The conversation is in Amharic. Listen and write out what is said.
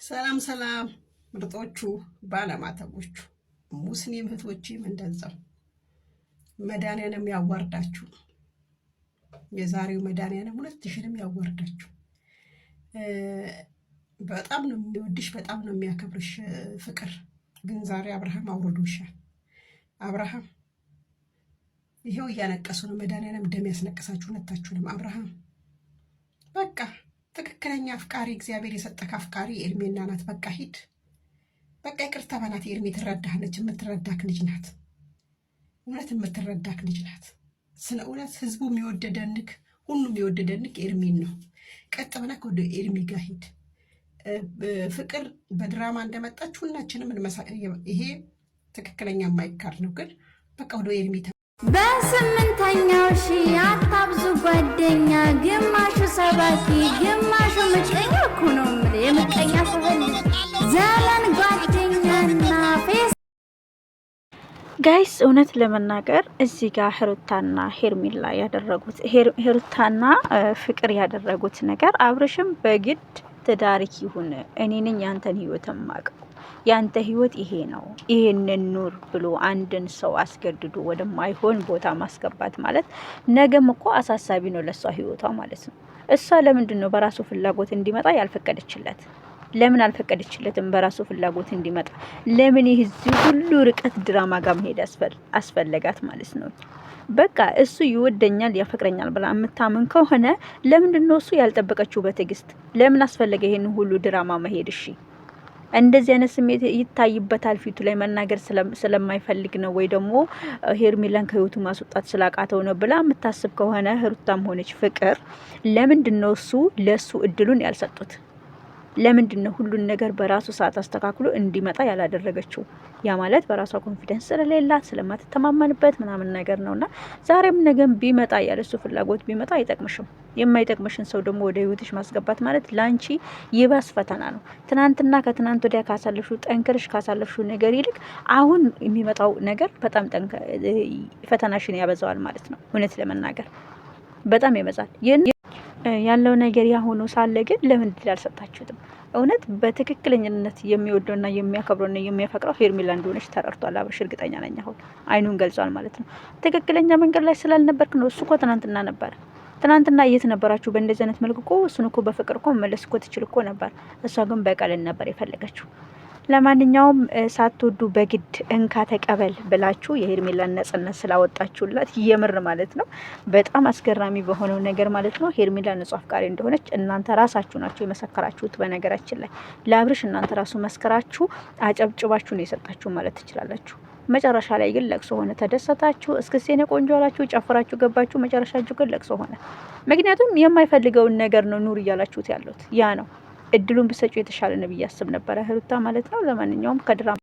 ሰላም ሰላም ምርጦቹ ባለማተቦቹ ሙስሊም እህቶችም እንደዛው መድኃኒዓለም ያዋርዳችሁ። የዛሬው መድኃኒዓለም 2000ንም ያዋርዳችሁ። በጣም ነው የሚወድሽ፣ በጣም ነው የሚያከብርሽ ፍቅር። ግን ዛሬ አብርሃም አውርዶሻል። አብርሃም ይሄው እያነቀሱ ነው። መድኃኒዓለም ደም ያስነቀሳችሁ ሁለታችሁንም። አብርሃም በቃ ትክክለኛ አፍቃሪ እግዚአብሔር የሰጠክ አፍቃሪ ኤርሜና ናት። በቃ ሂድ፣ በቃ ይቅርታ በላት። ኤርሜ ትረዳለች፣ የምትረዳክ ልጅ ናት። እውነት የምትረዳክ ልጅ ናት። ስለ እውነት ህዝቡ የሚወደደንክ፣ ሁሉም የሚወደደንክ ኤርሜን ነው። ቀጥ ብለክ ወደ ኤርሜ ጋር ሂድ። ፍቅር በድራማ እንደመጣች ሁላችንም ይሄ ትክክለኛ የማይካድ ነው። ግን በቃ ወደ ኤርሜ በስምንተኛው ሺህ አታብዙ ጓደኛ፣ ግማሹ ሰባኪ ግማሹ ምቀኛ እኮ ነው የምልህ። የምቀኛ ሰበል ዘመን ጓደኛና ፌስ ጋይስ። እውነት ለመናገር እዚህ ጋር ሄሩታና ሄርሜላ ያደረጉት ሄሩታና ፍቅር ያደረጉት ነገር አብርሽም በግድ ትዳርክ ይሁን እኔ ነኝ ያንተን ህይወት ማቀው፣ ያንተ ህይወት ይሄ ነው፣ ይሄንን ኑር ብሎ አንድን ሰው አስገድዶ ወደማይሆን ቦታ ማስገባት ማለት ነገም እኮ አሳሳቢ ነው ለሷ ህይወቷ ማለት ነው። እሷ ለምንድን ነው በራሱ ፍላጎት እንዲመጣ ያልፈቀደችለት? ለምን አልፈቀደችለትም? በራሱ ፍላጎት እንዲመጣ ለምን ይህዚህ ሁሉ ርቀት ድራማ ጋር መሄድ አስፈለጋት ማለት ነው? በቃ እሱ ይወደኛል ያፈቅረኛል ብላ የምታምን ከሆነ ለምንድን ነው እሱ ያልጠበቀችው በትዕግስት? ለምን አስፈለገ ይሄን ሁሉ ድራማ መሄድ? እሺ እንደዚህ አይነት ስሜት ይታይበታል ፊቱ ላይ። መናገር ስለማይፈልግ ነው ወይ ደግሞ ሄርሜላን ከህይወቱ ማስወጣት ስላቃተው ነው ብላ የምታስብ ከሆነ ሩታም ሆነች ፍቅር ለምንድን ነው እሱ ለሱ እድሉን ያልሰጡት? ለምንድን ነው ሁሉን ነገር በራሱ ሰዓት አስተካክሎ እንዲመጣ ያላደረገችው? ያ ማለት በራሷ ኮንፊደንስ ስለሌላት ስለማትተማመንበት ምናምን ነገር ነውና ዛሬም ነገም ቢመጣ ያለሱ ፍላጎት ቢመጣ አይጠቅምሽም። የማይጠቅምሽን ሰው ደግሞ ወደ ህይወትሽ ማስገባት ማለት ላንቺ ይባስ ፈተና ነው። ትናንትና ከትናንት ወዲያ ካሳለፍሽው ጠንክርሽ ካሳለፍሽው ነገር ይልቅ አሁን የሚመጣው ነገር በጣም ፈተናሽን ያበዛዋል ማለት ነው። እውነት ለመናገር በጣም ይበዛል ያለው ነገር ያሆኑ ሳለ ግን ለምን ድል አልሰጣችሁትም? እውነት በትክክለኛነት የሚወደውና የሚያከብረውና የሚያፈቅረው ሄርሜላ እንደሆነች ተረድቷል አብርሽ፣ እርግጠኛ ነኝ። አሁን አይኑን ገልጿል ማለት ነው። ትክክለኛ መንገድ ላይ ስላልነበርክ ነው። እሱ እኮ ትናንትና ነበር። ትናንትና የት ነበራችሁ? በእንደዚህ አይነት መልኩ እኮ እሱን እኮ በፍቅር እኮ መለስ እኮ ትችል እኮ ነበር። እሷ ግን በቀልን ነበር የፈለገችው። ለማንኛውም ሳትወዱ በግድ እንካ ተቀበል ብላችሁ የሄርሜላን ነጽነት ስላወጣችሁላት የምር ማለት ነው በጣም አስገራሚ በሆነው ነገር ማለት ነው ሄርሜላ ንጹህ አፍቃሪ እንደሆነች እናንተ ራሳችሁ ናችሁ የመሰከራችሁት። በነገራችን ላይ ለአብርሽ እናንተ ራሱ መስከራችሁ አጨብጭባችሁ ነው የሰጣችሁ ማለት ትችላላችሁ። መጨረሻ ላይ ግን ለቅሶ ሆነ። ተደሰታችሁ፣ እስክስቴነ ቆንጆ አላችሁ፣ ጨፍራችሁ ገባችሁ። መጨረሻችሁ ግን ለቅሶ ሆነ። ምክንያቱም የማይፈልገውን ነገር ነው ኑር እያላችሁት ያሉት። ያ ነው እድሉን ብሰጪው የተሻለ ነው ብዬ አስብ ነበረ ሩታ ማለት ነው። ለማንኛውም ከድራማ